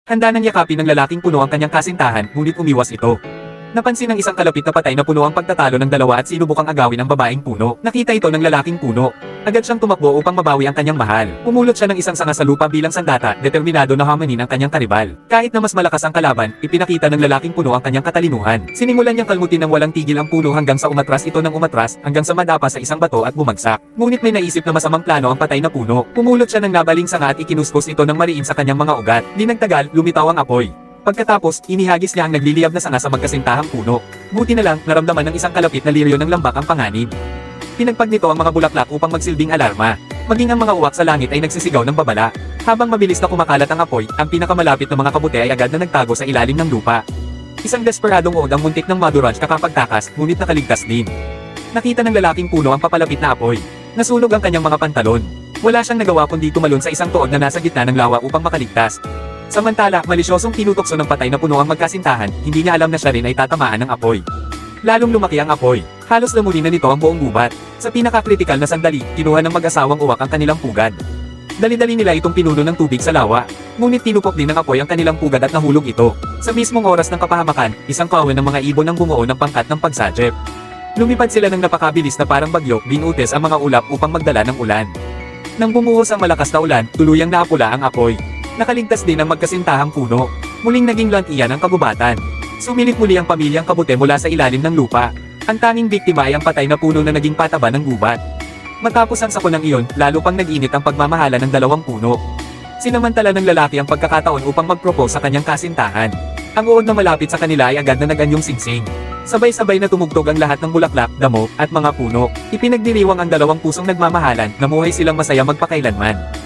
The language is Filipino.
Handa nang yakapin ng lalaking puno ang kanyang kasintahan, ngunit umiwas ito. Napansin ng isang kalapit na patay na puno ang pagtatalo ng dalawa at sinubukang agawin ang babaeng puno. Nakita ito ng lalaking puno. Agad siyang tumakbo upang mabawi ang kanyang mahal. Pumulot siya ng isang sanga sa lupa bilang sandata, determinado na hamanin ang kanyang karibal. Kahit na mas malakas ang kalaban, ipinakita ng lalaking puno ang kanyang katalinuhan. Sinimulan niyang kalmutin ng walang tigil ang puno hanggang sa umatras ito ng umatras, hanggang sa madapa sa isang bato at bumagsak. Ngunit may naisip na masamang plano ang patay na puno. Pumulot siya ng nabaling sanga at ikinuskos ito ng mariin sa kanyang mga ugat. Di nagtagal, lumitaw ang apoy. Pagkatapos, inihagis niya ang nagliliyab na sanga sa magkasintahang puno. Buti na lang, naramdaman ng isang kalapit na liryo ng lambak ang panganib. Pinagpag nito ang mga bulaklak upang magsilbing alarma. Maging ang mga uwak sa langit ay nagsisigaw ng babala. Habang mabilis na kumakalat ang apoy, ang pinakamalapit na mga kabute ay agad na nagtago sa ilalim ng lupa. Isang desperadong uod ang muntik ng Maduraj kakapagtakas, ngunit nakaligtas din. Nakita ng lalaking puno ang papalapit na apoy. Nasunog ang kanyang mga pantalon. Wala siyang nagawa kundi tumalon sa isang tuod na nasa gitna ng lawa upang makaligtas. Samantala, malisyosong tinutokso ng patay na puno ang magkasintahan, hindi niya alam na siya rin ay tatamaan ng apoy. Lalong lumaki ang apoy. Halos lamunin na nito ang buong gubat. Sa pinaka-kritikal na sandali, kinuha ng mag-asawang uwak ang kanilang pugad. Dali-dali nila itong pinuno ng tubig sa lawa. Ngunit tinupok din ng apoy ang kanilang pugad at nahulog ito. Sa mismong oras ng kapahamakan, isang kawan ng mga ibon ang bumuo ng pangkat ng pagsadjep. Lumipad sila ng napakabilis na parang bagyo, binutis ang mga ulap upang magdala ng ulan. Nang bumuhos ang malakas na ulan, tuluyang naapula ang apoy. Nakaligtas din ang magkasintahang puno. Muling naging lunt iyan ang kagubatan. Sumilit muli ang pamilyang kabute mula sa ilalim ng lupa. Ang tanging biktima ay ang patay na puno na naging pataba ng gubat. Matapos ang sakunang iyon, lalo pang nag-init ang pagmamahala ng dalawang puno. Sinamantala ng lalaki ang pagkakataon upang mag-propose sa kanyang kasintahan. Ang uod na malapit sa kanila ay agad na naganyong singsing. Sabay-sabay na tumugtog ang lahat ng bulaklak, damo, at mga puno. Ipinagdiriwang ang dalawang pusong nagmamahalan, namuhay silang masaya magpakailanman.